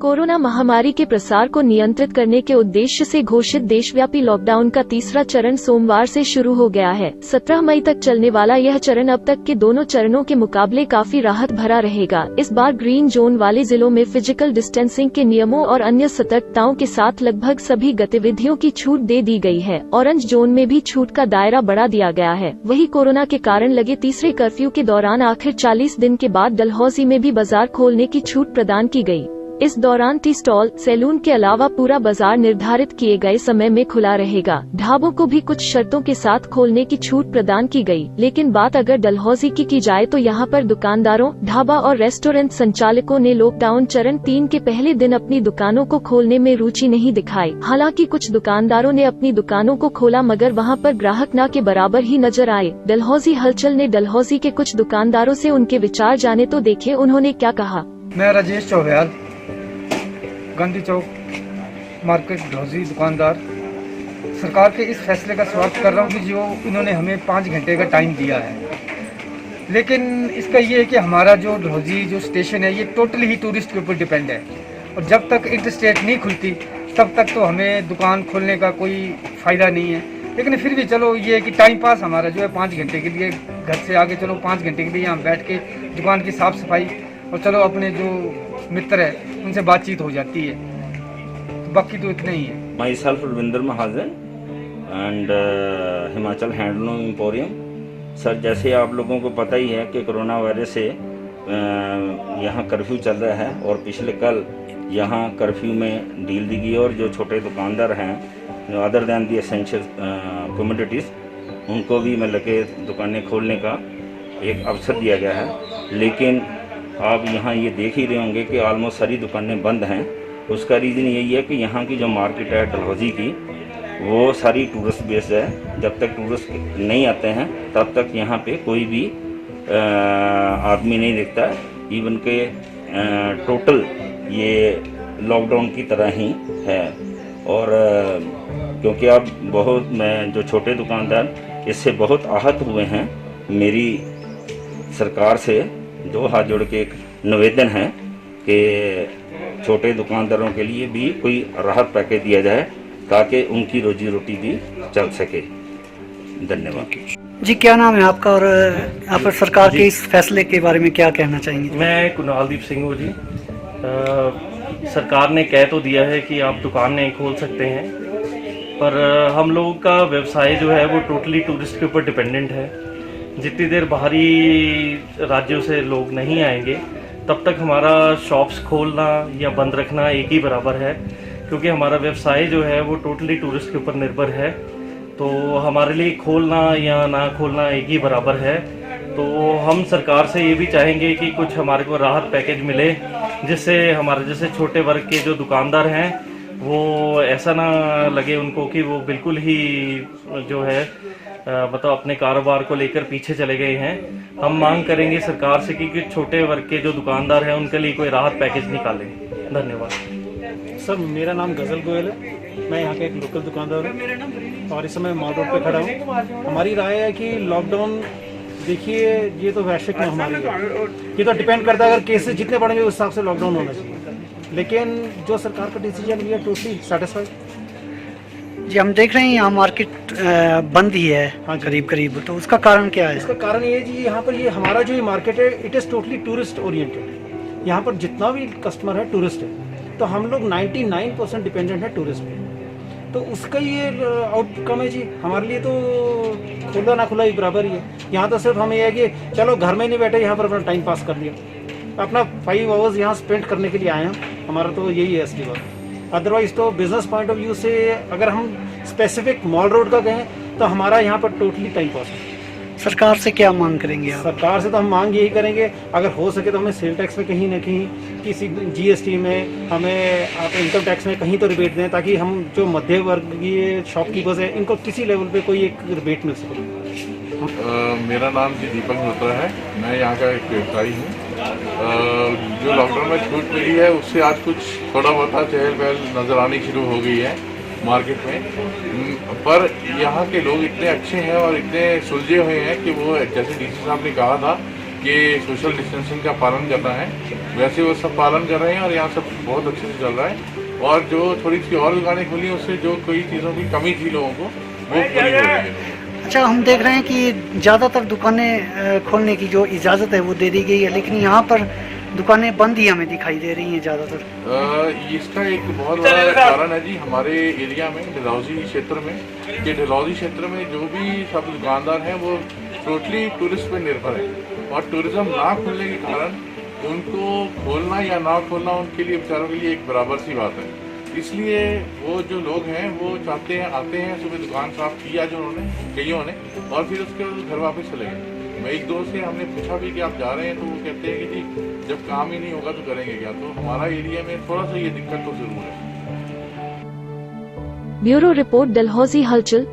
Corona महामारी के प्रसार को नियंत्रित करने के उद्देश्य से घोषित देशव्यापी लॉकडाउन का तीसरा चरण सोमवार से शुरू हो गया है। 17 मई तक चलने वाला यह चरण अब तक के दोनों चरणों के मुकाबले काफी राहत भरा रहेगा। इस बार ग्रीन जोन वाले जिलों में फिजिकल डिस्टेंसिंग के नियमों और अन्य सतर्कताओं के साथ लगभग सभी गतिविधियों की छूट दे दी गई है। ऑरेंज जोन में भी छूट का दायरा बढ़ा दिया गया है। वहीं कोरोना के कारण लगे तीसरे कर्फ्यू के दौरान आखिर 40 दिन के बाद डलहौजी में भी बाजार खोलने की छूट प्रदान की गई। इस दौरान टी स्टॉल, सैलून के अलावा पूरा बाजार निर्धारित किए गए समय में खुला रहेगा। ढाबों को भी कुछ शर्तों के साथ खोलने की छूट प्रदान की गई। लेकिन बात अगर डलहौजी की जाए तो यहाँ पर दुकानदारों, ढाबा और रेस्टोरेंट संचालकों ने लॉकडाउन चरण 3 के पहले दिन अपनी दुकानों को खोलने में रुचि नहीं दिखाई। हालांकि कुछ दुकानदारों ने अपनी दुकानों को खोला मगर वहाँ पर ग्राहक न के बराबर ही नजर आए। डलहौजी हलचल ने डलहौजी के कुछ दुकानदारों से उनके विचार जाने तो देखे उन्होंने क्या कहा। मैं राजेश चौहान, गांधी चौक मार्केट डलहौजी दुकानदार, सरकार के इस फैसले का स्वागत कर रहा हूँ कि जो इन्होंने हमें 5 घंटे का टाइम दिया है। लेकिन इसका ये है कि हमारा जो डलहौजी जो स्टेशन है ये टोटली ही टूरिस्ट के ऊपर डिपेंड है और जब तक इंटरस्टेट नहीं खुलती तब तक तो हमें दुकान खोलने का कोई फ़ायदा नहीं है। लेकिन फिर भी चलो ये है कि टाइम पास हमारा जो है 5 घंटे के लिए घर से आगे चलो 5 घंटे के लिए यहाँ बैठ के दुकान की साफ़ सफाई और चलो अपने जो मित्र है उनसे बातचीत हो जाती है, तो बाकी तो इतना ही है। My self Ravinder Mahajan and Himachal handloom emporium. Sir, जैसे आप लोगों को पता ही है कि कोरोना वायरस से यहाँ कर्फ्यू चल रहा है और पिछले कल यहाँ कर्फ्यू में ढील दी गई और जो छोटे दुकानदार हैं other than the essential commodities उनको भी मतलब के दुकानें खोलने का एक अवसर दिया गया है। लेकिन आप यहाँ ये देख ही रहे होंगे कि ऑलमोस्ट सारी दुकानें बंद हैं। उसका रीज़न यही है कि यहाँ की जो मार्केट है डलहौजी की वो सारी टूरिस्ट बेस्ड है। जब तक टूरिस्ट नहीं आते हैं तब तक यहाँ पे कोई भी आदमी नहीं दिखता। इवन के टोटल ये लॉकडाउन की तरह ही है। और क्योंकि अब बहुत मैं जो छोटे दुकानदार इससे बहुत आहत हुए हैं, मेरी सरकार से 2 हाथ जोड़ के एक निवेदन है कि छोटे दुकानदारों के लिए भी कोई राहत पैकेज दिया जाए ताकि उनकी रोजी रोटी भी चल सके। धन्यवाद जी। क्या नाम है आपका और यहाँ पर सरकार के इस फैसले के बारे में क्या कहना चाहेंगे? मैं कुणालदीप सिंह हूँ जी। सरकार ने कह तो दिया है कि आप दुकान नहीं खोल सकते हैं, पर हम लोगों का व्यवसाय जो है वो टोटली टूरिस्ट के ऊपर डिपेंडेंट है। जितनी देर बाहरी राज्यों से लोग नहीं आएंगे तब तक हमारा शॉप्स खोलना या बंद रखना एक ही बराबर है, क्योंकि हमारा व्यवसाय जो है वो टोटली टूरिस्ट के ऊपर निर्भर है। तो हमारे लिए खोलना या ना खोलना एक ही बराबर है। तो हम सरकार से ये भी चाहेंगे कि कुछ हमारे को राहत पैकेज मिले, जिससे हमारे जैसे छोटे वर्ग के जो दुकानदार हैं वो ऐसा ना लगे उनको कि वो बिल्कुल ही जो है मतलब अपने कारोबार को लेकर पीछे चले गए हैं। हम मांग करेंगे सरकार से कि छोटे वर्ग के जो दुकानदार हैं उनके लिए कोई राहत पैकेज निकालें। धन्यवाद। सर, मेरा नाम गजल गोयल है। मैं यहाँ का एक लोकल दुकानदार हूँ और इस समय माल रोड पे खड़ा हूँ। हमारी राय है कि लॉकडाउन, देखिए ये तो वैश्विक महामारी है, ये तो डिपेंड करता है अगर केसेस जितने बढ़ेंगे उस हिसाब से लॉकडाउन होना चाहिए। लेकिन जो सरकार का decision we are totally satisfied. जी, हम देख रहे हैं यहाँ मार्केट बंद ही है। हाँ, करीब, तो उसका कारण क्या है? इसका कारण ये जी, यहाँ पर ये हमारा जो ये मार्केट है it is totally tourist oriented. यहाँ पर जितना भी कस्टमर है टूरिस्ट है, तो हम लोग 99% डिपेंडेंट है टूरिस्ट पे। तो उसका ये आउटकम है जी। हमारे लिए तो खुला ना खुला ही बराबर ही है। यहाँ तो सिर्फ हमें यह है कि चलो घर में नहीं बैठे, यहाँ पर अपना टाइम पास कर लिया, अपना 5 आवर्स यहाँ स्पेंड करने के लिए आए हैं। हमारा तो यही है असली बात। अदरवाइज तो बिजनेस पॉइंट ऑफ व्यू से अगर हम स्पेसिफिक मॉल रोड का कहें तो हमारा यहाँ पर टोटली टाइम पास है। सरकार से क्या मांग करेंगे आप? सरकार से तो हम मांग यही करेंगे, अगर हो सके तो हमें सेल टैक्स में कहीं ना कहीं, किसी GST में, हमें आप इनकम टैक्स में कहीं तो रिबेट दें, ताकि हम जो मध्य वर्गीय शॉपकीपर्स हैं इनको किसी लेवल पे कोई एक रिबेट मिल सके। मेरा नाम जी दीपक मल्होत्रा है। मैं यहाँ का एक व्यवसायी हूँ। जो लॉकडाउन में छूट मिली है उससे आज कुछ थोड़ा बहुत चहल पहल नज़र आनी शुरू हो गई है मार्केट में। पर यहाँ के लोग इतने अच्छे हैं और इतने सुलझे हुए हैं कि वो, जैसे DC साहब ने कहा था कि सोशल डिस्टेंसिंग का पालन करना है, वैसे वो सब पालन कर रहे हैं और यहाँ सब बहुत अच्छे से चल रहा है। और जो थोड़ी सी और दुकानें खुली उससे जो कोई चीज़ों की कमी थी लोगों को वो पूरी हो रही है। अच्छा, हम देख रहे हैं कि ज़्यादातर दुकानें खोलने की जो इजाज़त है वो दे दी गई है, लेकिन यहाँ पर दुकानें बंद ही हमें दिखाई दे रही हैं ज़्यादातर। इसका एक बहुत बड़ा कारण है जी हमारे एरिया में, डलहौजी क्षेत्र में, कि डलहौजी क्षेत्र में जो भी सब दुकानदार हैं वो टोटली टूरिस्ट पे निर्भर है और टूरिज्म ना खुलने के कारण उनको खोलना या ना खोलना उनके लिए बेचारों के लिए एक बराबर सी बात है। इसलिए वो जो लोग हैं वो चाहते हैं, आते हैं, सुबह दुकान साफ किया जो उन्होंने कईयों ने, और फिर उसके बाद घर वापस चले गए। मैं एक दो से हमने पूछा भी कि आप जा रहे हैं, तो वो कहते हैं कि जी जब काम ही नहीं होगा तो करेंगे क्या। तो हमारा एरिया में थोड़ा सा ये दिक्कत तो जरूर है। ब्यूरो रिपोर्ट, डलहौजी हलचल।